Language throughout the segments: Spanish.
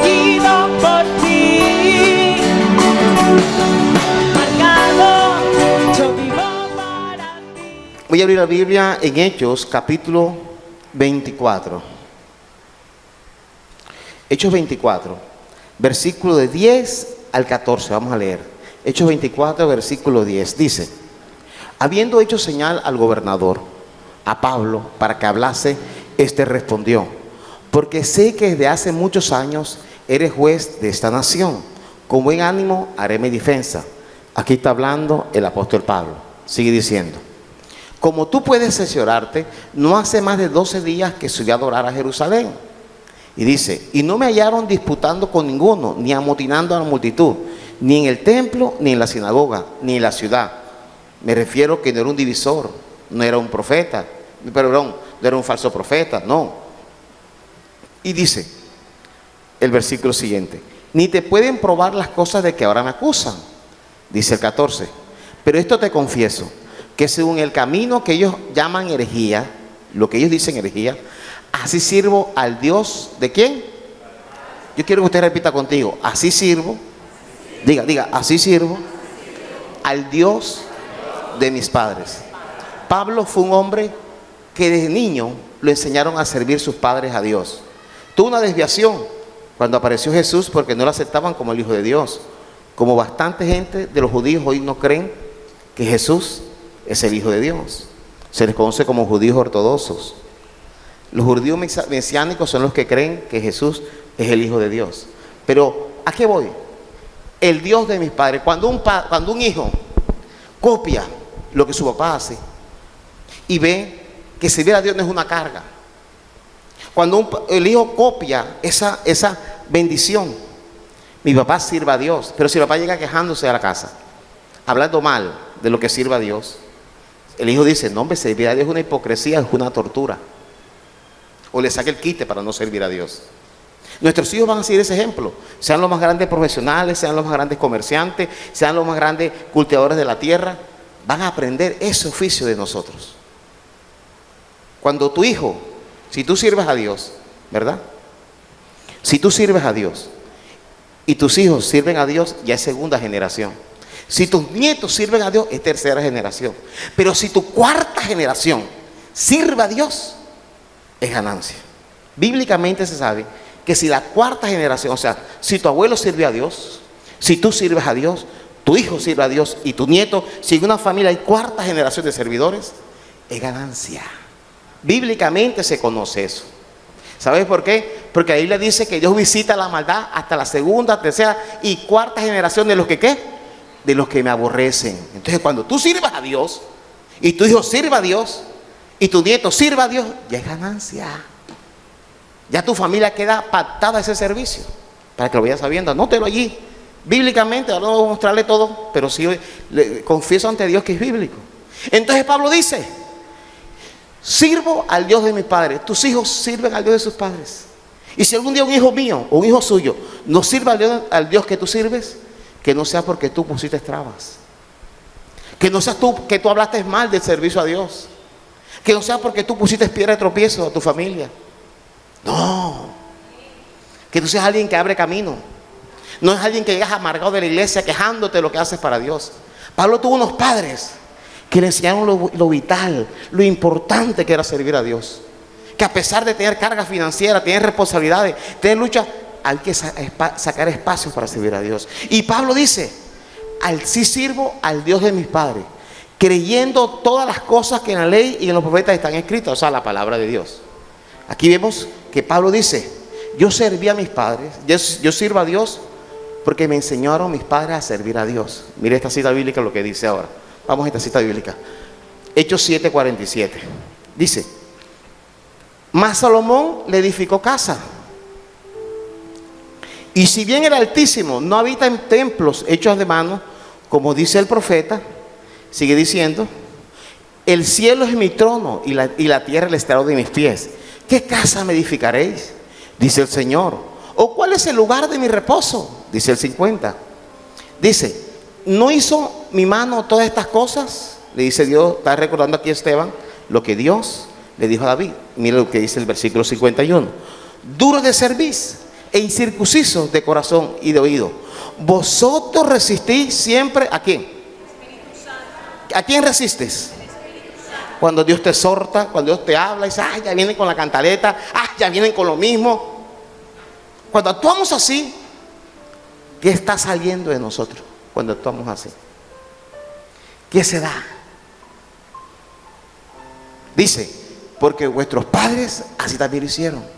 elegido por ti. Marcado, yo vivo para ti. Voy a abrir la Biblia en Hechos, capítulo 24. Hechos 24, versículo de 10 al 14. Vamos a leer. Hechos 24, versículo 10. Dice: habiendo hecho señal al gobernador, a Pablo, para que hablase, este respondió: porque sé que desde hace muchos años eres juez de esta nación. Con buen ánimo haré mi defensa. Aquí está hablando el apóstol Pablo. Sigue diciendo: como tú puedes cerciorarte, no hace más de 12 días que subí a adorar a Jerusalén. Y dice: y no me hallaron disputando con ninguno, ni amotinando a la multitud, ni en el templo, ni en la sinagoga, ni en la ciudad. Me refiero que no era un divisor, no era un profeta, perdón, no era un falso profeta, no. Y dice el versículo siguiente: ni te pueden probar las cosas de que ahora me acusan. Dice el 14: pero esto te confieso, que según el camino que ellos llaman herejía, lo que ellos dicen herejía, así sirvo al Dios, ¿de quién? Yo quiero que usted repita contigo: así sirvo, diga, así sirvo al Dios de mis padres. Pablo fue un hombre que desde niño lo enseñaron a servir sus padres a Dios. Tuvo una desviación cuando apareció Jesús, porque no lo aceptaban como el Hijo de Dios. Como bastante gente de los judíos hoy no creen que Jesús es el Hijo de Dios. Se les conoce como judíos ortodoxos. Los judíos mesiánicos son los que creen que Jesús es el Hijo de Dios. Pero ¿a qué voy? El Dios de mis padres. Cuando un hijo copia lo que su papá hace y ve que servir a Dios no es una carga. Cuando el hijo copia esa bendición, mi papá sirva a Dios. Pero si el papá llega quejándose a la casa, hablando mal de lo que sirva a Dios, el hijo dice: no, hombre, servir a Dios es una hipocresía, es una tortura. O le saca el quite para no servir a Dios. Nuestros hijos van a seguir ese ejemplo. Sean los más grandes profesionales, sean los más grandes comerciantes, sean los más grandes cultivadores de la tierra, van a aprender ese oficio de nosotros. Cuando tu hijo, si tú sirves a Dios, ¿verdad? Si tú sirves a Dios y tus hijos sirven a Dios, ya es segunda generación. Si tus nietos sirven a Dios, es tercera generación. Pero si tu cuarta generación sirve a Dios, es ganancia. Bíblicamente se sabe que si la cuarta generación, o sea, si tu abuelo sirve a Dios, si tú sirves a Dios, tu hijo sirve a Dios y tu nieto, si en una familia hay cuarta generación de servidores, es ganancia. Bíblicamente se conoce eso. ¿Sabes por qué? Porque ahí le dice que Dios visita la maldad hasta la segunda, tercera y cuarta generación de los que ¿qué? De los que me aborrecen. Entonces cuando tú sirvas a Dios y tu hijo sirva a Dios y tu nieto sirva a Dios, ya es ganancia. Ya tu familia queda pactada a ese servicio. Para que lo vayas sabiendo, anótelo allí. Bíblicamente, ahora no voy a mostrarle todo, pero sí le confieso ante Dios que es bíblico. Entonces Pablo dice: sirvo al Dios de mis padres. Tus hijos sirven al Dios de sus padres. Y si algún día un hijo mío o un hijo suyo no sirve al Dios que tú sirves, que no sea porque tú pusiste trabas. Que no seas tú, que tú hablaste mal del servicio a Dios. Que no sea porque tú pusiste piedra de tropiezo a tu familia. No. Que tú seas alguien que abre camino. No es alguien que llegas amargado de la iglesia quejándote de lo que haces para Dios. Pablo tuvo unos padres que le enseñaron lo vital, lo importante que era servir a Dios. Que a pesar de tener carga financiera, tener responsabilidades, tener lucha, hay que sacar espacios para servir a Dios. Y Pablo dice: sí sirvo al Dios de mis padres, creyendo todas las cosas que en la ley y en los profetas están escritas, o sea, la palabra de Dios. Aquí vemos que Pablo dice: yo serví a mis padres, yo sirvo a Dios porque me enseñaron mis padres a servir a Dios. Mire esta cita bíblica, lo que dice ahora. Vamos a esta cita bíblica. Hechos 7:47. Dice: mas Salomón le edificó casa. Y si bien el Altísimo no habita en templos hechos de mano, como dice el profeta, sigue diciendo: el cielo es mi trono y la tierra el estrado de mis pies. ¿Qué casa me edificaréis? Dice el Señor. ¿O cuál es el lugar de mi reposo? Dice el 50. Dice: ¿no hizo mi mano todas estas cosas? Le dice Dios. Está recordando aquí Esteban lo que Dios le dijo a David. Mira lo que dice el versículo 51. Duro de cerviz, e incircuncisos de corazón y de oído. Vosotros resistís siempre ¿a quién? ¿A quién resistes? Cuando Dios te exhorta, cuando Dios te habla y dice, ya vienen con la cantaleta, ya vienen con lo mismo. Cuando actuamos así, ¿qué está saliendo de nosotros cuando actuamos así? ¿Qué se da? Dice, porque vuestros padres así también lo hicieron.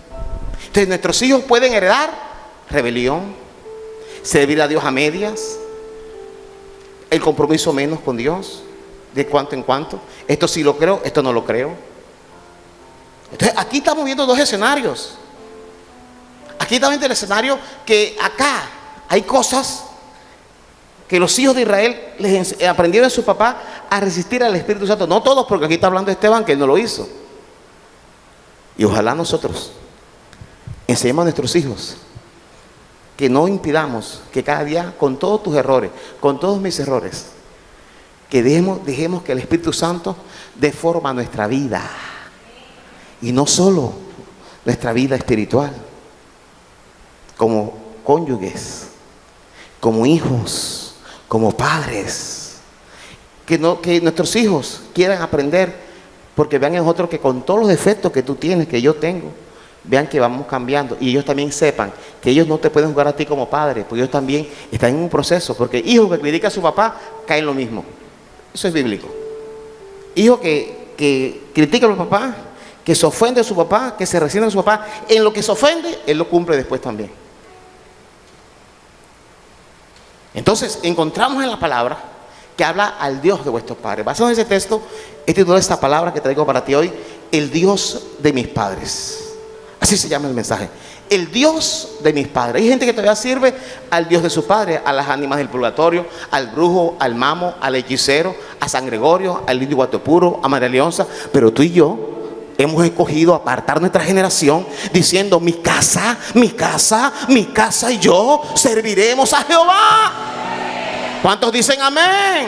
Entonces nuestros hijos pueden heredar rebelión, servir a Dios a medias, el compromiso menos con Dios, de cuanto en cuanto. Esto sí lo creo, esto no lo creo. Entonces aquí estamos viendo dos escenarios. Aquí estamos viendo el escenario que acá hay cosas que los hijos de Israel les aprendieron de su papá a resistir al Espíritu Santo. No todos, porque aquí está hablando Esteban que él no lo hizo. Y ojalá nosotros enseñemos a nuestros hijos que no impidamos que cada día, con todos tus errores, con todos mis errores, que dejemos que el Espíritu Santo deforma nuestra vida. Y no solo nuestra vida espiritual, como cónyuges, como hijos, como padres. Que nuestros hijos quieran aprender, porque vean en nosotros que con todos los defectos que tú tienes, que yo tengo, vean que vamos cambiando. Y ellos también sepan que ellos no te pueden jugar a ti como padre, porque ellos también están en un proceso. Porque hijos que critican a su papá caen lo mismo. Eso es bíblico. Hijo que critica a los papás, que se ofende a su papá, que se resiente a su papá, en lo que se ofende, él lo cumple después también. Entonces encontramos en la palabra que habla al Dios de vuestros padres. Basado en ese texto, he titulado esta palabra que traigo para ti hoy, el Dios de mis padres. Así se llama el mensaje. El Dios de mis padres. Hay gente que todavía sirve al Dios de su padre, a las ánimas del purgatorio, al brujo, al mamo, al hechicero, a San Gregorio, al indio Guatopuro, a María Leonza. Pero tú y yo hemos escogido apartar nuestra generación diciendo, mi casa, mi casa, mi casa y yo serviremos a Jehová. ¿Cuántos dicen amén?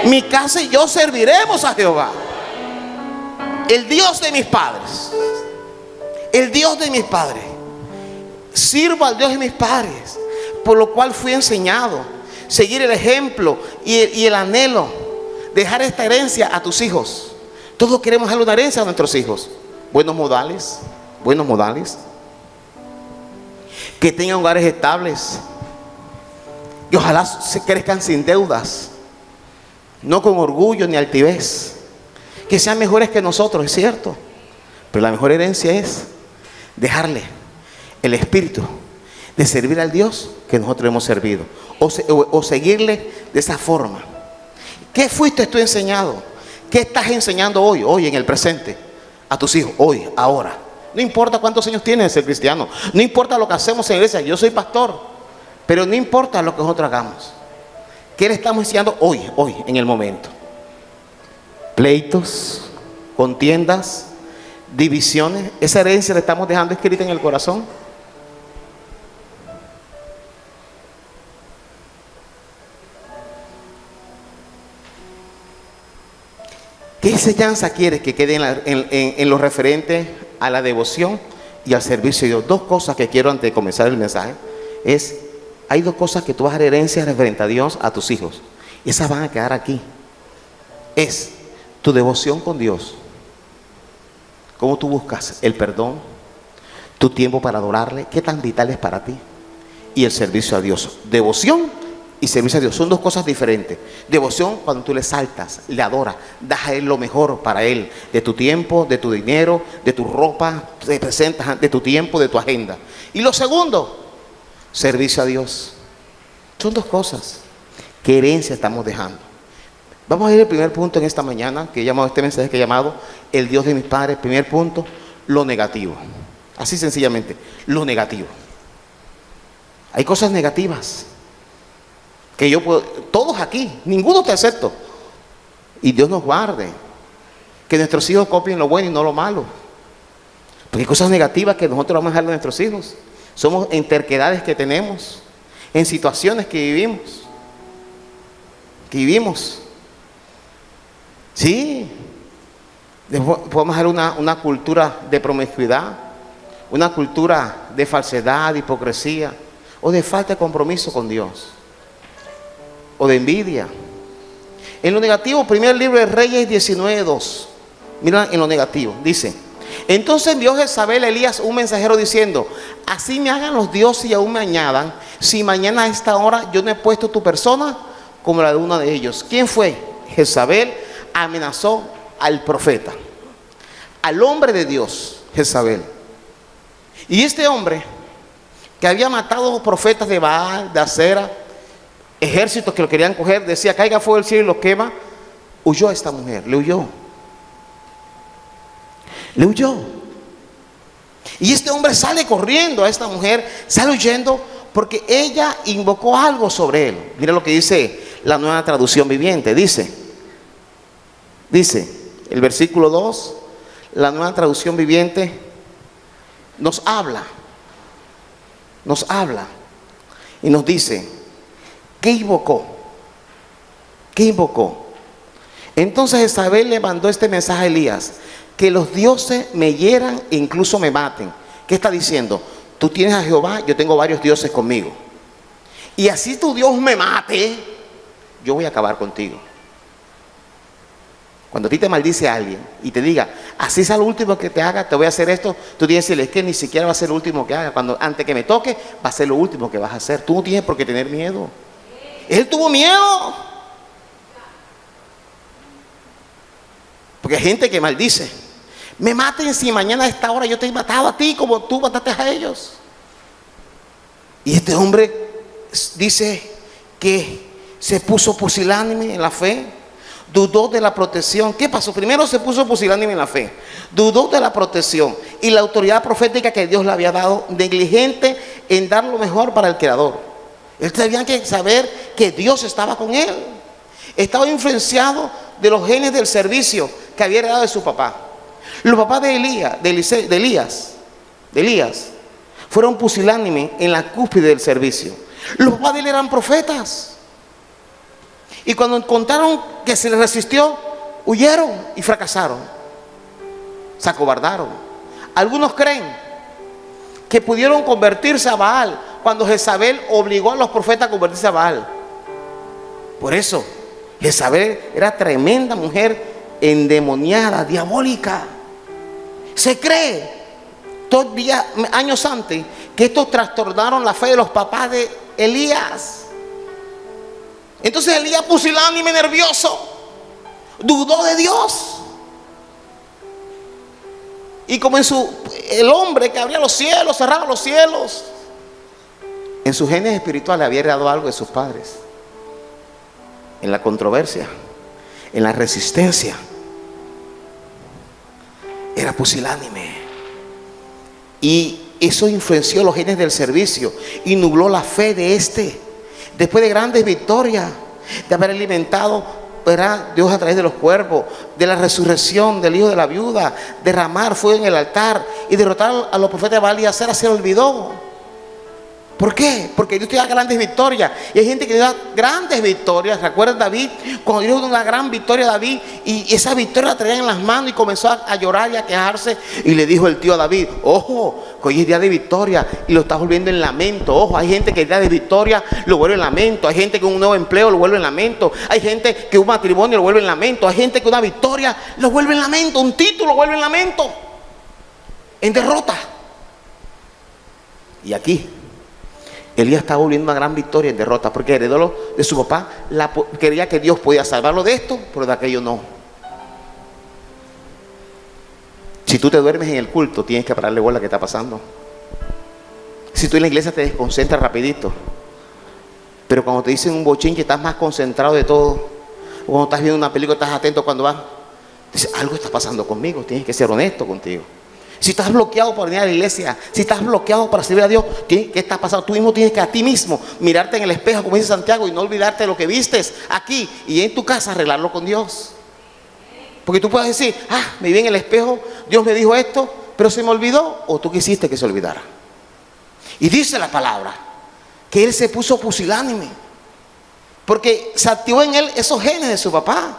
Mi casa y yo serviremos a Jehová. El Dios de mis padres. El Dios de mis padres. Sirvo al Dios de mis padres, por lo cual fui enseñado. Seguir el ejemplo y el anhelo. Dejar esta herencia a tus hijos. Todos queremos darle una herencia a nuestros hijos. Buenos modales. Buenos modales. Que tengan hogares estables. Y ojalá se crezcan sin deudas. No con orgullo ni altivez. Que sean mejores que nosotros, es cierto. Pero la mejor herencia es dejarle el espíritu de servir al Dios que nosotros hemos servido. O seguirle de esa forma. ¿Qué fuiste tú enseñado? ¿Qué estás enseñando hoy en el presente? A tus hijos, hoy, ahora. No importa cuántos años tienes de ser cristiano. No importa lo que hacemos en la iglesia. Yo soy pastor. Pero no importa lo que nosotros hagamos. ¿Qué le estamos enseñando hoy, en el momento? Pleitos, contiendas, divisiones. Esa herencia la estamos dejando escrita en el corazón. ¿Qué enseñanza quieres que quede en lo referente a la devoción y al servicio de Dios? Dos cosas que quiero antes de comenzar el mensaje. Hay dos cosas que tú vas a dar herencia referente a Dios a tus hijos. Y esas van a quedar aquí. Es tu devoción con Dios. Cómo tú buscas el perdón, tu tiempo para adorarle, qué tan vital es para ti. Y el servicio a Dios. Devoción y servicio a Dios son dos cosas diferentes. Devoción cuando tú le saltas, le adoras, das a Él lo mejor para Él, de tu tiempo, de tu dinero, de tu ropa, te presentas de tu tiempo, de tu agenda. Y lo segundo, servicio a Dios. Son dos cosas. ¿Qué herencia estamos dejando? Vamos a ir al primer punto en esta mañana, que he llamado este mensaje que he llamado el Dios de mis padres. Primer punto, lo negativo. Así sencillamente, lo negativo. Hay cosas negativas que yo puedo, todos aquí, ninguno te acepto. Y Dios nos guarde. Que nuestros hijos copien lo bueno y no lo malo. Porque hay cosas negativas que nosotros vamos a dejarle a nuestros hijos. Somos en terquedades que tenemos, en situaciones que vivimos. Sí, podemos dejar una cultura de promiscuidad, una cultura de falsedad, de hipocresía, o de falta de compromiso con Dios, o de envidia. En lo negativo, primer libro de Reyes 19:2. Mira en lo negativo, dice: entonces envió Jezabel a Elías un mensajero diciendo: así me hagan los dioses y aún me añadan, si mañana a esta hora yo no he puesto tu persona como la de uno de ellos. ¿Quién fue? Jezabel amenazó al profeta, al hombre de Dios, Jezabel. Y este hombre, que había matado profetas de Baal, de Acera, ejércitos que lo querían coger, decía: caiga fuego del cielo y lo quema. Huyó a esta mujer, le huyó. Le huyó. Y este hombre sale corriendo a esta mujer, sale huyendo porque ella invocó algo sobre él. Mira lo que dice la Nueva Traducción Viviente. Dice el versículo 2, la Nueva Traducción Viviente nos habla y nos dice: ¿qué invocó? ¿Qué invocó? Entonces Jezabel le mandó este mensaje a Elías: que los dioses me hieran e incluso me maten. ¿Qué está diciendo? Tú tienes a Jehová, yo tengo varios dioses conmigo. Y así tu Dios me mate, yo voy a acabar contigo. Cuando a ti te maldice a alguien y te diga: así sea lo último que te haga, te voy a hacer esto, tú tienes que decirle: es que ni siquiera va a ser lo último que haga. Antes que me toque, va a ser lo último que vas a hacer. Tú no tienes por qué tener miedo. Él tuvo miedo. Porque hay gente que maldice: me maten si mañana a esta hora yo te he matado a ti como tú mataste a ellos. Y este hombre dice que se puso pusilánime en la fe, dudó de la protección. ¿Qué pasó? Primero se puso pusilánime en la fe, dudó de la protección y la autoridad profética que Dios le había dado, negligente en dar lo mejor para el Creador. Él tenía que saber que Dios estaba con él. Estaba influenciado de los genes del servicio que había heredado de su papá. Los papás de Elías fueron pusilánimes en la cúspide del servicio. Los papás de él eran profetas. Y cuando encontraron que se les resistió, huyeron y fracasaron. Se acobardaron. Algunos creen que pudieron convertirse a Baal cuando Jezabel obligó a los profetas a convertirse a Baal. Por eso, Jezabel era tremenda mujer, endemoniada, diabólica. Se cree, todavía años antes, que estos trastornaron la fe de los papás de Elías. Entonces Elías, pusilánime, nervioso, dudó de Dios. Y como el hombre que abría los cielos, cerraba los cielos, en sus genes espirituales había heredado algo de sus padres. En la controversia, en la resistencia, era pusilánime. Y eso influenció los genes del servicio y nubló la fe de este. Después de grandes victorias, de haber alimentado, ¿verdad?, Dios a través de los cuervos, de la resurrección del hijo de la viuda, derramar fuego en el altar y derrotar a los profetas de Baal y Acera, se olvidó. ¿Por qué? Porque Dios te da grandes victorias. Y hay gente que da grandes victorias. ¿Recuerdan David? Cuando Dios dio una gran victoria a David, y esa victoria la traía en las manos y comenzó a llorar y a quejarse. Y le dijo el tío a David: ojo, que hoy es día de victoria y lo estás volviendo en lamento. Ojo, hay gente que el día de victoria lo vuelve en lamento. Hay gente que un nuevo empleo lo vuelve en lamento. Hay gente que un matrimonio lo vuelve en lamento. Hay gente que una victoria lo vuelve en lamento. Un título lo vuelve en lamento, en derrota. Y aquí Elías estaba volviendo una gran victoria en derrota, porque heredó de su papá. Creía que Dios podía salvarlo de esto, pero de aquello no. Si tú te duermes en el culto, tienes que pararle bola a lo que está pasando. Si tú en la iglesia te desconcentras rapidito, pero cuando te dicen un bochinche estás más concentrado de todo. O cuando estás viendo una película estás atento cuando vas. Dices: algo está pasando conmigo, tienes que ser honesto contigo. Si estás bloqueado para venir a la iglesia, si estás bloqueado para servir a Dios, ¿qué está pasando? Tú mismo tienes que a ti mismo mirarte en el espejo, como dice Santiago, y no olvidarte de lo que vistes aquí y en tu casa, arreglarlo con Dios. Porque tú puedes decir: me vi en el espejo, Dios me dijo esto, pero se me olvidó, o tú quisiste que se olvidara. Y dice la palabra que él se puso pusilánime, porque se activó en él esos genes de su papá,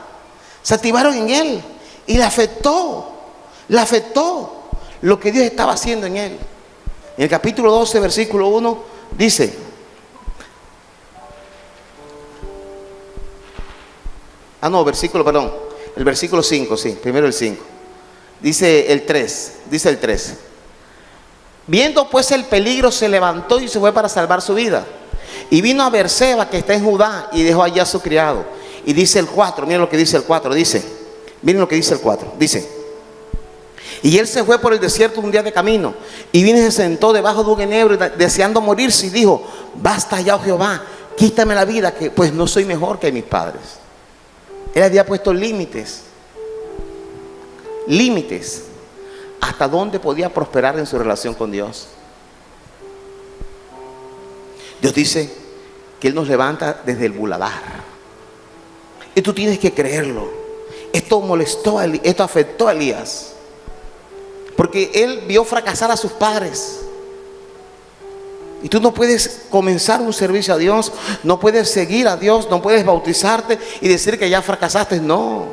se activaron en él y le afectó lo que Dios estaba haciendo en él. En el capítulo 12, versículo 1, dice: el versículo 5, sí, primero el 5. Dice el 3. Viendo pues el peligro, se levantó y se fue para salvar su vida. Y vino a Berseba, que está en Judá, y dejó allá a su criado. Y dice el 4, miren lo que dice el 4, miren lo que dice el 4, dice: y él se fue por el desierto un día de camino, y vino y se sentó debajo de un enebro, deseando morirse, y dijo: basta ya, oh Jehová, quítame la vida, que pues no soy mejor que mis padres. Él había puesto límites hasta dónde podía prosperar en su relación con Dios. Dios dice que Él nos levanta desde el muladar, y tú tienes que creerlo. Esto afectó a Elías, porque él vio fracasar a sus padres. Y tú no puedes comenzar un servicio a Dios, no puedes seguir a Dios, no puedes bautizarte y decir que ya fracasaste. No.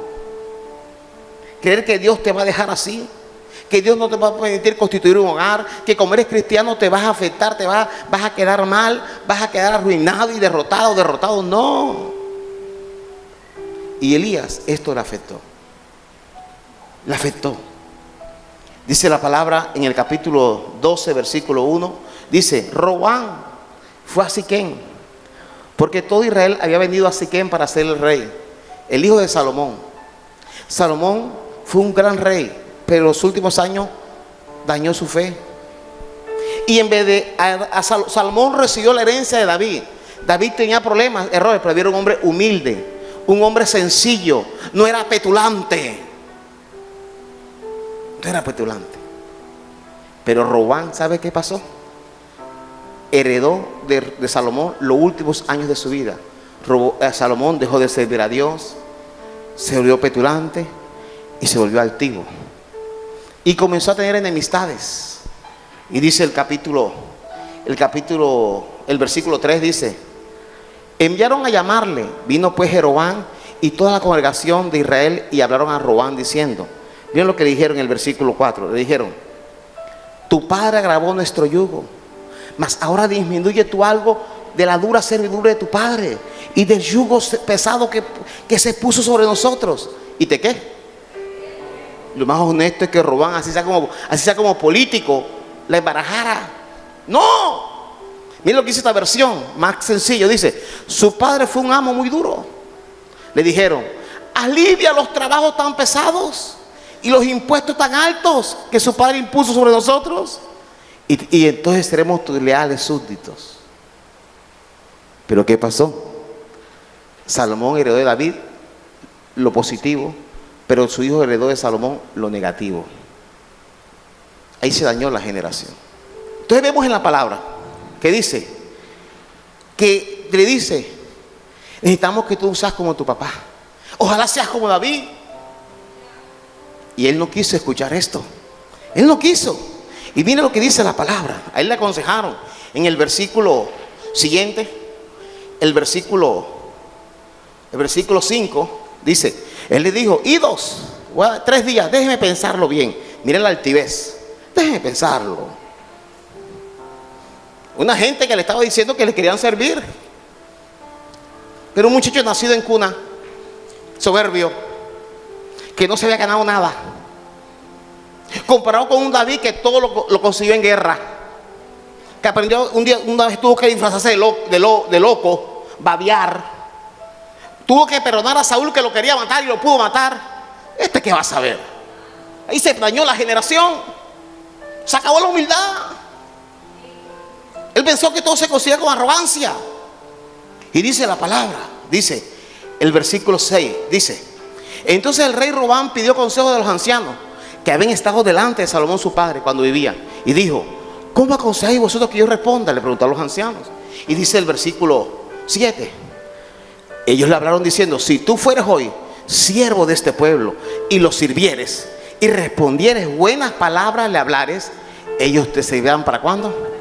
Creer que Dios te va a dejar así, que Dios no te va a permitir constituir un hogar, que como eres cristiano te vas a afectar, vas a quedar mal, vas a quedar arruinado y derrotado. No. Y Elías, esto le afectó. Dice la palabra en el capítulo 12, versículo 1, dice: Roboam fue a Siquem, porque todo Israel había venido a Siquem para ser el rey, el hijo de Salomón. Salomón fue un gran rey, pero en los últimos años dañó su fe. Y en vez de Salomón recibió la herencia de David. David tenía problemas, errores, pero era un hombre humilde, un hombre sencillo, no era petulante. Pero Roboam, ¿sabe qué pasó? Heredó de Salomón los últimos años de su vida. Salomón dejó de servir a Dios, se volvió petulante y se volvió altivo, y comenzó a tener enemistades. Y dice el versículo 3 dice: enviaron a llamarle. Vino pues Jeroboam y toda la congregación de Israel, y hablaron a Roboam diciendo, miren lo que le dijeron en el versículo 4, le dijeron: tu padre agravó nuestro yugo, mas ahora disminuye tú algo de la dura servidumbre de tu padre y del yugo pesado que se puso sobre nosotros. ¿Y te qué? Lo más honesto es que Roboam, así sea como político, la embarajara. No. Miren lo que dice esta versión más sencillo. Dice: su padre fue un amo muy duro. Le dijeron: alivia los trabajos tan pesados y los impuestos tan altos que su padre impuso sobre nosotros, y entonces seremos tus leales súbditos. Pero ¿qué pasó? Salomón heredó de David lo positivo, pero su hijo heredó de Salomón lo negativo. Ahí se dañó la generación. Entonces vemos en la palabra que dice, que le dice: necesitamos que tú seas como tu papá, ojalá seas como David. Y él no quiso escuchar esto. Él no quiso. Y mire lo que dice la palabra. A él le aconsejaron en el versículo siguiente, el versículo 5, dice: él le dijo: idos, 3 días, déjeme pensarlo bien. Miren la altivez, déjeme pensarlo. Una gente que le estaba diciendo que le querían servir, pero un muchacho nacido en cuna, soberbio, que no se había ganado nada, comparado con un David que todo lo consiguió en guerra, que aprendió una vez tuvo que disfrazarse de loco, babear, tuvo que perdonar a Saúl que lo quería matar y lo pudo matar. ¿Qué va a saber? Ahí se dañó la generación, se acabó la humildad. Él pensó que todo se conseguía con arrogancia. Y dice la palabra, dice el versículo 6, dice: entonces el rey Roboam pidió consejo de los ancianos que habían estado delante de Salomón su padre cuando vivía, y dijo: ¿cómo aconsejáis vosotros que yo responda? Le preguntaron los ancianos. Y dice el versículo 7: ellos le hablaron diciendo: si tú fueres hoy siervo de este pueblo y los sirvieres y respondieres buenas palabras, le hablares, ellos te servirán. ¿Para cuándo?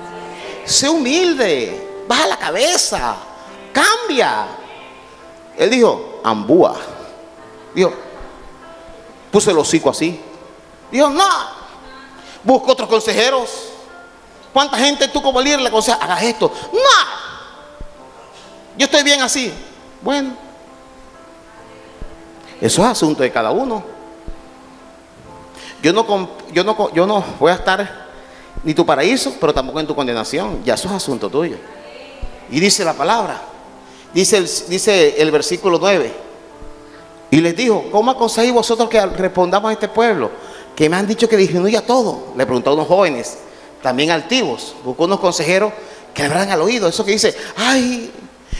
Sé humilde, baja la cabeza, cambia. Él dijo: ambúa. Dijo, puso el hocico así. Dijo: no, busco otros consejeros. ¿Cuánta gente tú como líder le aconsejas, hagas esto? No, yo estoy bien así. Bueno, eso es asunto de cada uno. Yo no voy a estar ni tu paraíso, pero tampoco en tu condenación. Ya eso es asunto tuyo. Y dice la palabra, dice el versículo 9. Y les dijo, ¿cómo aconsejáis vosotros que respondamos a este pueblo? Que me han dicho que disminuya todo. Le preguntó a unos jóvenes, también altivos. Buscó unos consejeros que le hablaran al oído. Eso que dice, ay,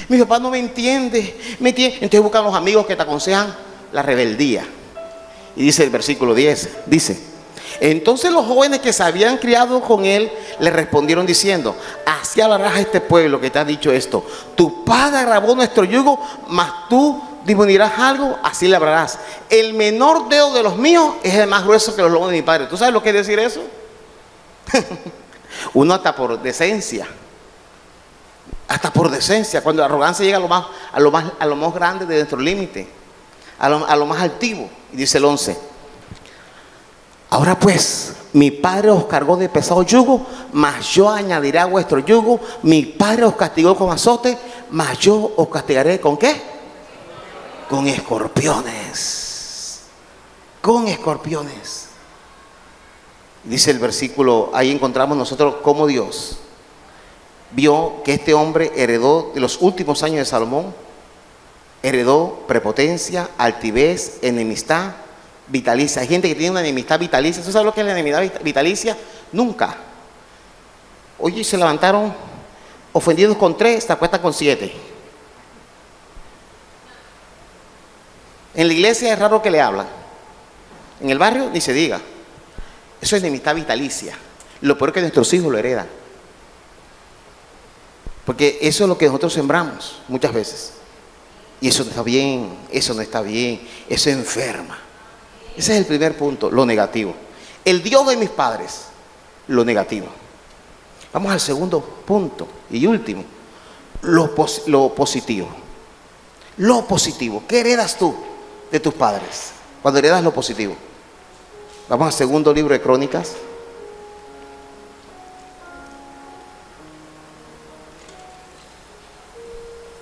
mi papá no me entiende. Entonces buscan los amigos que te aconsejan la rebeldía. Y dice el versículo 10, dice, entonces los jóvenes que se habían criado con él le respondieron diciendo, así hablarás a este pueblo que te ha dicho esto, tu padre agravó nuestro yugo, mas tú disminuirás algo, así le hablarás. El menor dedo de los míos es el más grueso que los lomos de mi padre. ¿Tú sabes lo que es decir eso? Uno hasta por decencia, cuando la arrogancia llega a lo más grande de nuestro límite, a lo más altivo. Y dice el 11, ahora pues, mi padre os cargó de pesado yugo, mas yo añadiré a vuestro yugo. Mi padre os castigó con azote, mas yo os castigaré ¿con qué? Con escorpiones. Con escorpiones. Dice el versículo, ahí encontramos nosotros cómo Dios vio que este hombre heredó de los últimos años de Salomón, heredó prepotencia, altivez, enemistad vitalicia. Hay gente que tiene una enemistad vitalicia. ¿Tú sabes lo que es la enemistad vitalicia? Nunca. Oye, se levantaron ofendidos con 3, te acuestan con 7. En la iglesia es raro que le hablan. En el barrio ni se diga. Eso es enemistad vitalicia. Lo peor es que nuestros hijos lo heredan. Porque eso es lo que nosotros sembramos muchas veces. Y eso no está bien, eso no está bien, eso enferma. Ese es el primer punto, lo negativo. El Dios de mis padres, lo negativo. Vamos al segundo punto y último, lo positivo. Lo positivo. ¿Qué heredas tú de tus padres cuando heredas lo positivo? Vamos al segundo libro de Crónicas.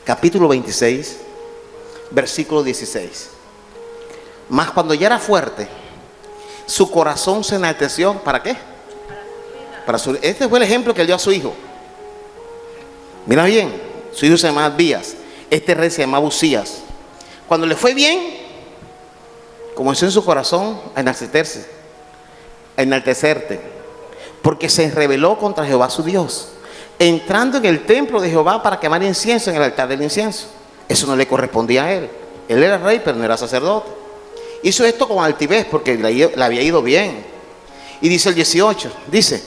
Capítulo 26, versículo 16. Mas cuando ya era fuerte, su corazón se enalteció. ¿Para qué? Este fue el ejemplo que él dio a su hijo. Mira bien, su hijo se llamaba Abías. Este rey se llamaba Uzías. Cuando le fue bien, comenzó en su corazón a enaltecerte, porque se rebeló contra Jehová su Dios, entrando en el templo de Jehová para quemar incienso en el altar del incienso. Eso no le correspondía a él. Él era rey, pero no era sacerdote. Hizo esto con altivez porque le había ido bien. Y dice el 18, dice,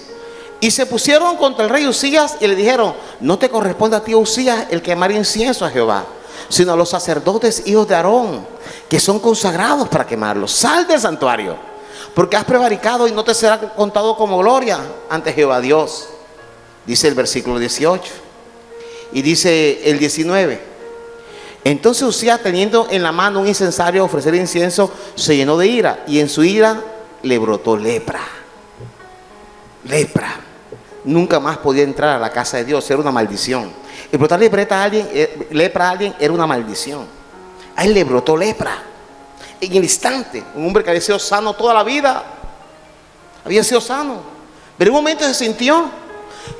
y se pusieron contra el rey Uzías y le dijeron, no te corresponde a ti, Uzías, el quemar incienso a Jehová, sino a los sacerdotes hijos de Aarón, que son consagrados para quemarlos. Sal del santuario, porque has prevaricado y no te será contado como gloria ante Jehová Dios. Dice el versículo 18. Y dice el 19. Entonces Uzías, teniendo en la mano un incensario a ofrecer incienso, se llenó de ira, y en su ira le brotó lepra. Lepra. Nunca más podía entrar a la casa de Dios, era una maldición. El brotar lepra a alguien era una maldición. A él le brotó lepra. En el instante, un hombre que había sido sano toda la vida, había sido sano, pero en un momento se sintió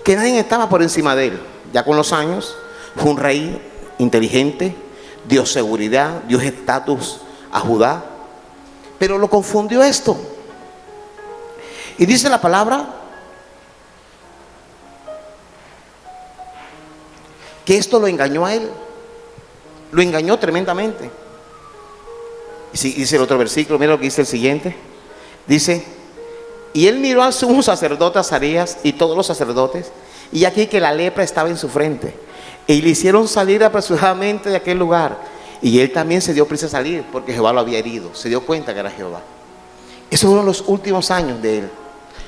que nadie estaba por encima de él. Ya con los años, fue un rey inteligente, dio seguridad, dio estatus a Judá, pero lo confundió esto. Y dice la palabra que esto lo engañó a él, lo engañó tremendamente. Y dice el otro versículo, mira lo que dice el siguiente. Dice, y él miró al sumo sacerdote Azarías y todos los sacerdotes, y aquí que la lepra estaba en su frente, y le hicieron salir apresuradamente de aquel lugar, y él también se dio prisa a salir, porque Jehová lo había herido, se dio cuenta que era Jehová. Esos fueron los últimos años de él,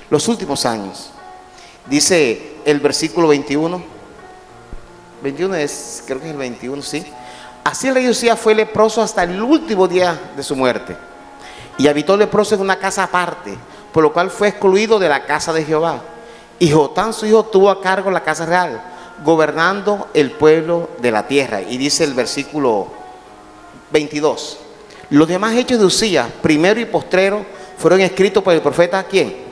los últimos años. Dice el versículo 21 es, creo que es el 21, sí. Así el rey Uzías fue leproso hasta el último día de su muerte, y habitó leproso en una casa aparte, por lo cual fue excluido de la casa de Jehová. Y Jotán su hijo tuvo a cargo la casa real, gobernando el pueblo de la tierra. Y dice el versículo 22. Los demás hechos de Uzías, primero y postrero, fueron escritos por el profeta, ¿quién?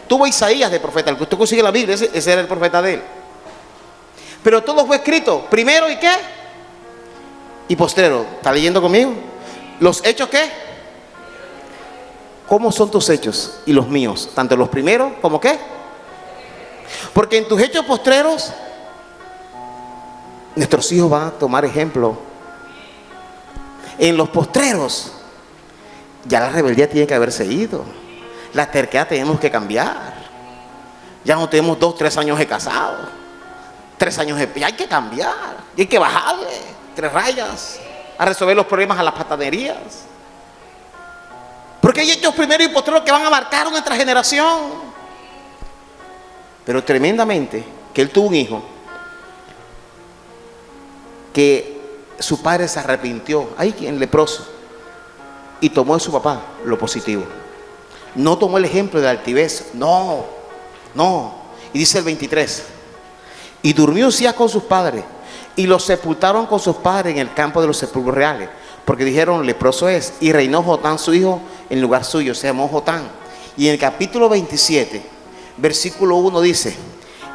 Tuvo Isaías de profeta, el que usted consigue en la Biblia, ese era el profeta de él. Pero todo fue escrito, primero y ¿qué? Y postrero. ¿Está leyendo conmigo? ¿Los hechos qué? ¿Cómo son tus hechos y los míos? Tanto los primeros como ¿qué? Porque en tus hechos postreros, nuestros hijos van a tomar ejemplo. En los postreros, ya la rebeldía tiene que haberse ido. La terquedad tenemos que cambiar. Ya no tenemos 2, 3 años de casado. 3 años de... Ya hay que cambiar. Y hay que bajarle 3 rayas a resolver los problemas a las patanerías. Porque hay hechos primero y posterior que van a marcar nuestra generación. Pero tremendamente, que él tuvo un hijo que su padre se arrepintió, ahí quien leproso, y tomó de su papá lo positivo. No tomó el ejemplo de altivez, no. Y dice el 23, y durmió Uzías con sus padres, y los sepultaron con sus padres en el campo de los sepulcros reales, porque dijeron, leproso es, y reinó Jotán su hijo en lugar suyo, se llamó Jotán. Y en el capítulo 27, versículo 1 dice,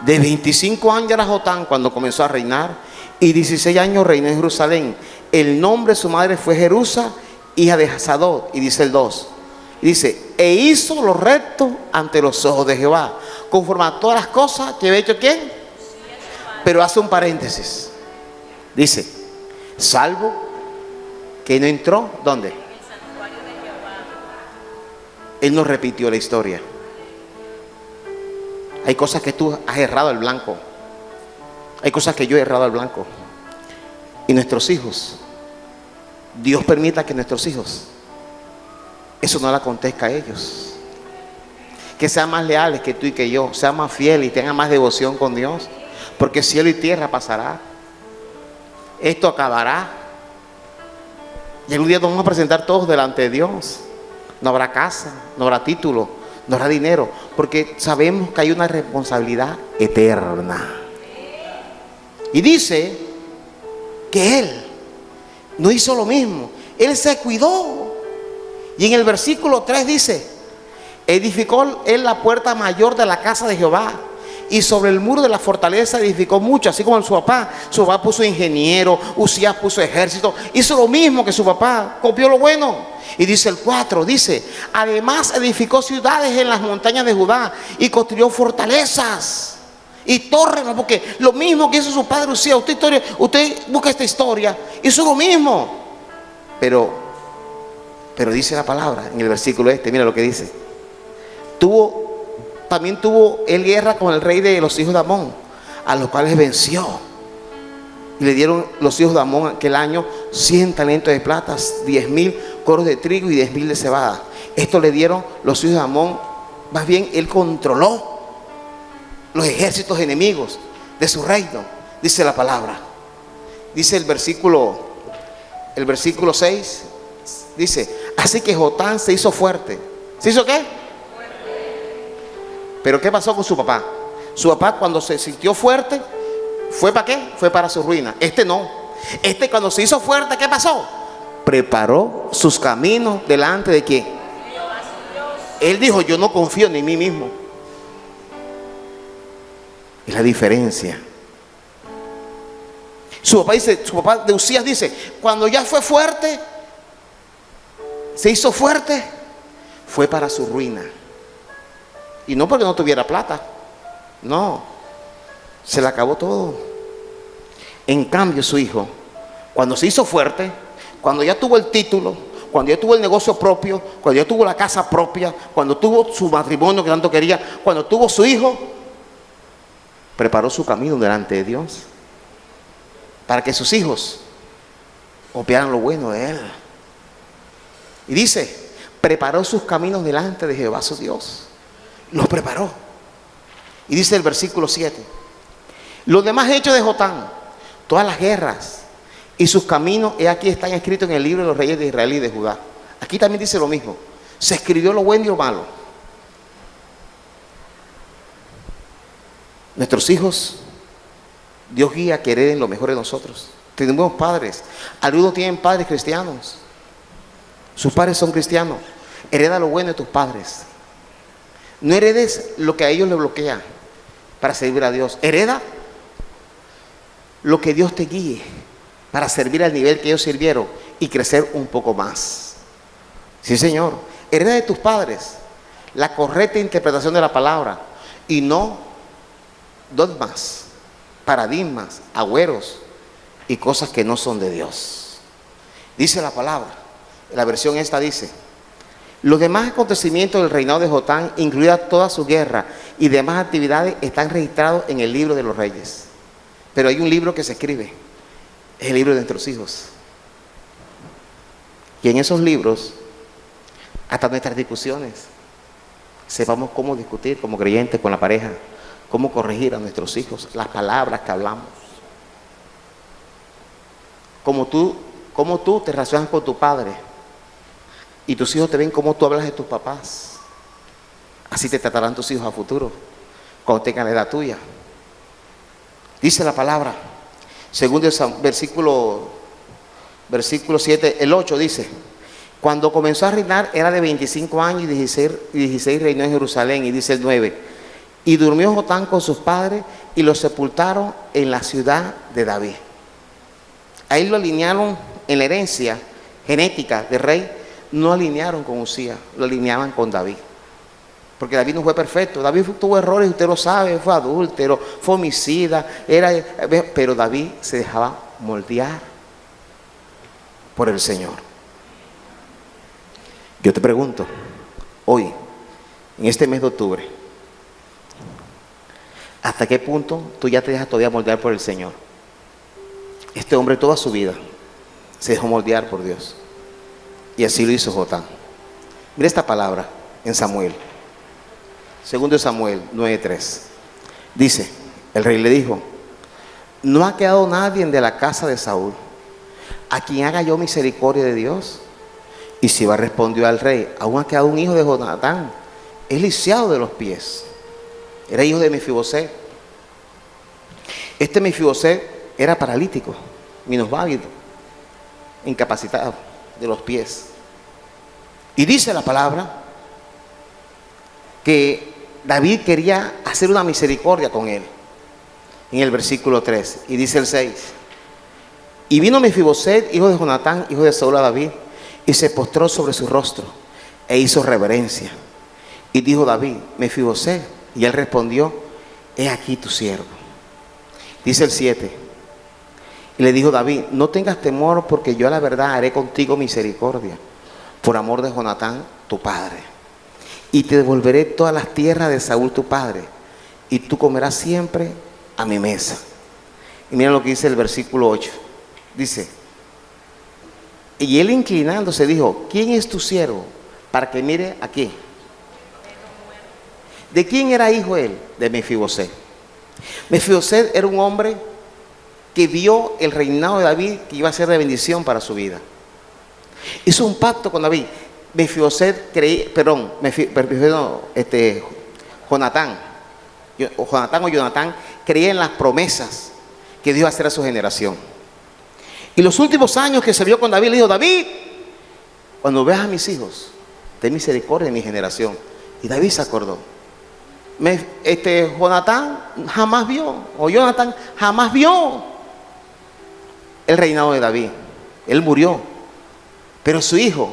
de 25 años era Jotán cuando comenzó a reinar, y 16 años reinó en Jerusalén. El nombre de su madre fue Jerusa, hija de Hasadot. Y dice el 2, dice, e hizo lo recto ante los ojos de Jehová, conforme a todas las cosas que había hecho ¿quién? Pero hace un paréntesis, dice, salvo que no entró, ¿dónde? Él no repitió la historia. Hay cosas que tú has errado al blanco. Hay cosas que yo he errado al blanco. Y nuestros hijos, Dios permita que nuestros hijos, eso no le acontezca a ellos. Que sean más leales que tú y que yo, sean más fieles y tengan más devoción con Dios. Porque cielo y tierra pasará. Esto acabará. Y algún día nos vamos a presentar todos delante de Dios. No habrá casa, no habrá título, no habrá dinero, porque sabemos que hay una responsabilidad eterna. Y dice que él no hizo lo mismo, él se cuidó. Y en el versículo 3 dice, edificó él la puerta mayor de la casa de Jehová, y sobre el muro de la fortaleza edificó mucho, así como su papá. Su papá puso ingeniero, Uzías puso ejército, hizo lo mismo que su papá, copió lo bueno. Y dice el 4, dice, además edificó ciudades en las montañas de Judá y construyó fortalezas y torres, porque lo mismo que hizo su padre Uzías. Usted busca esta historia, hizo lo mismo. Pero dice la palabra en el versículo mira lo que dice. También tuvo él guerra con el rey de los hijos de Amón, a los cuales venció. Y le dieron los hijos de Amón aquel año 100 talentos de plata, 10,000 coros de trigo y 10,000 de cebada. Esto le dieron los hijos de Amón. Más bien él controló los ejércitos enemigos de su reino, dice la palabra. Dice el versículo 6, dice, así que Jotán se hizo fuerte. ¿Se hizo qué? Pero ¿qué pasó con su papá? Su papá, cuando se sintió fuerte, ¿fue para qué? Fue para su ruina. No. Cuando se hizo fuerte, ¿qué pasó? Preparó sus caminos delante de ¿quién? Él dijo, yo no confío en mí mismo. Es la diferencia. Su papá de Uzías dice, cuando ya fue fuerte, se hizo fuerte, fue para su ruina. Y no porque no tuviera plata, no, se le acabó todo. En cambio su hijo, cuando se hizo fuerte, cuando ya tuvo el título, cuando ya tuvo el negocio propio, cuando ya tuvo la casa propia, cuando tuvo su matrimonio que tanto quería, cuando tuvo su hijo, preparó su camino delante de Dios para que sus hijos obviaran lo bueno de él. Y dice, preparó sus caminos delante de Jehová su Dios. Los preparó. Y dice el versículo 7, los demás hechos de Jotán, todas las guerras y sus caminos, aquí están escritos en el libro de los reyes de Israel y de Judá. Aquí también dice lo mismo, se escribió lo bueno y lo malo. Nuestros hijos, Dios guía que hereden lo mejor de nosotros. Tenemos padres, algunos tienen padres cristianos, sus padres son cristianos. Hereda lo bueno de tus padres. No heredes lo que a ellos les bloquea para servir a Dios. Hereda lo que Dios te guíe para servir al nivel que ellos sirvieron y crecer un poco más. Sí, Señor. Hereda de tus padres la correcta interpretación de la palabra y no dogmas, paradigmas, agüeros y cosas que no son de Dios. Dice la palabra, la versión esta dice: los demás acontecimientos del reinado de Jotán, incluida toda su guerra y demás actividades, están registrados en el libro de los reyes. Pero hay un libro que se escribe, es el libro de nuestros hijos. Y en esos libros, hasta nuestras discusiones, sepamos cómo discutir como creyentes con la pareja, cómo corregir a nuestros hijos, las palabras que hablamos. Cómo tú te relacionas con tu padre y tus hijos te ven cómo tú hablas de tus papás. Así te tratarán tus hijos a futuro, cuando tengan la edad tuya. Dice la palabra, segundo versículo 7, el 8 dice: cuando comenzó a reinar era de 25 años y 16 reinó en Jerusalén. Y dice el 9: y durmió Jotán con sus padres y lo sepultaron en la ciudad de David. Ahí lo alinearon en la herencia genética de rey, no alinearon con Usías, lo alineaban con David. Porque David no fue perfecto, David tuvo errores, usted lo sabe, fue adúltero, fue homicida, pero David se dejaba moldear por el Señor. Yo te pregunto, hoy, en este mes de octubre, ¿hasta qué punto tú ya te dejas todavía moldear por el Señor? Este hombre toda su vida se dejó moldear por Dios. Y así lo hizo Jotán. Mira esta palabra en Samuel. Segundo Samuel 9:3. Dice, el rey le dijo: no ha quedado nadie de la casa de Saúl a quien haga yo misericordia de Dios. Y Siba respondió al rey: aún ha quedado un hijo de Jonatán, es lisiado de los pies. Era hijo de Mefiboset. Este Mefiboset era paralítico, minusválido, incapacitado de los pies. Y dice la palabra que David quería hacer una misericordia con él. En el versículo 3, y dice el 6: y vino Mefiboset, hijo de Jonatán, hijo de Saúl, a David, y se postró sobre su rostro e hizo reverencia. Y dijo David: Mefiboset. Y él respondió: he aquí tu siervo. Dice el 7: y le dijo David: no tengas temor, porque yo a la verdad haré contigo misericordia por amor de Jonatán tu padre, y te devolveré todas las tierras de Saúl tu padre, y tú comerás siempre a mi mesa. Y mira lo que dice el versículo 8. Dice: y él inclinándose dijo: ¿quién es tu siervo? Para que mire aquí. ¿De quién era hijo él? De Mefiboset. Mefiboset era un hombre que vio el reinado de David, que iba a ser de bendición para su vida. Hizo un pacto con David. Jonatán o Jonatán creía en las promesas que Dios iba a hacer a su generación. Y los últimos años que se vio con David, le dijo: David, cuando veas a mis hijos, ten misericordia de mi generación. Y David se acordó. Jonatán jamás vio el reinado de David. Él murió, pero su hijo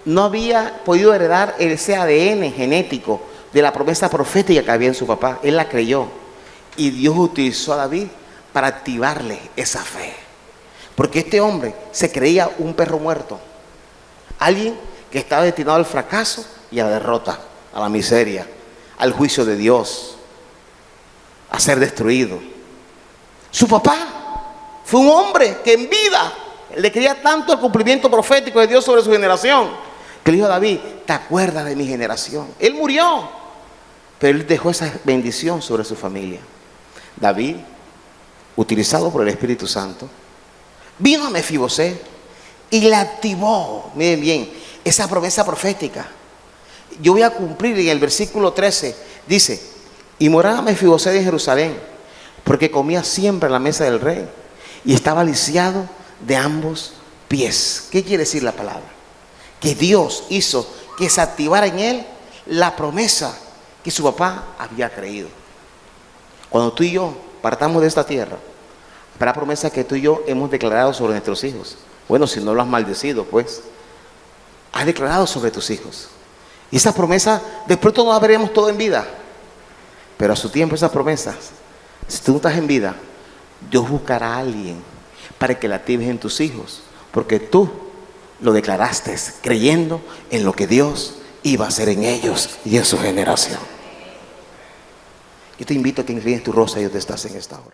no había podido heredar ese ADN genético de la promesa profética que había en su papá. Él la creyó, y Dios utilizó a David para activarle esa fe, porque este hombre se creía un perro muerto, alguien que estaba destinado al fracaso y a la derrota, a la miseria, al juicio de Dios, a ser destruido. Su papá fue un hombre que en vida le quería tanto el cumplimiento profético de Dios sobre su generación, que le dijo a David: ¿te acuerdas de mi generación? Él murió, pero él dejó esa bendición sobre su familia. David, utilizado por el Espíritu Santo, vino a Mefiboset y le activó, miren bien, esa promesa profética. Yo voy a cumplir. En el versículo 13 dice: Y moraba Mefiboset en Jerusalén, porque comía siempre en la mesa del rey y estaba lisiado de ambos pies. ¿Qué quiere decir la palabra? Que Dios hizo que se activara en él la promesa que su papá había creído. Cuando tú y yo partamos de esta tierra, habrá promesa que tú y yo hemos declarado sobre nuestros hijos. Bueno, si no lo has maldecido, pues has declarado sobre tus hijos. Y esa promesa, de pronto no la veremos todo en vida, pero a su tiempo esas promesas, si tú no estás en vida, Dios buscará a alguien para que la actives en tus hijos, porque tú lo declaraste creyendo en lo que Dios iba a hacer en ellos y en su generación. Yo te invito a que inclines tu rostro y Dios te estás en esta hora.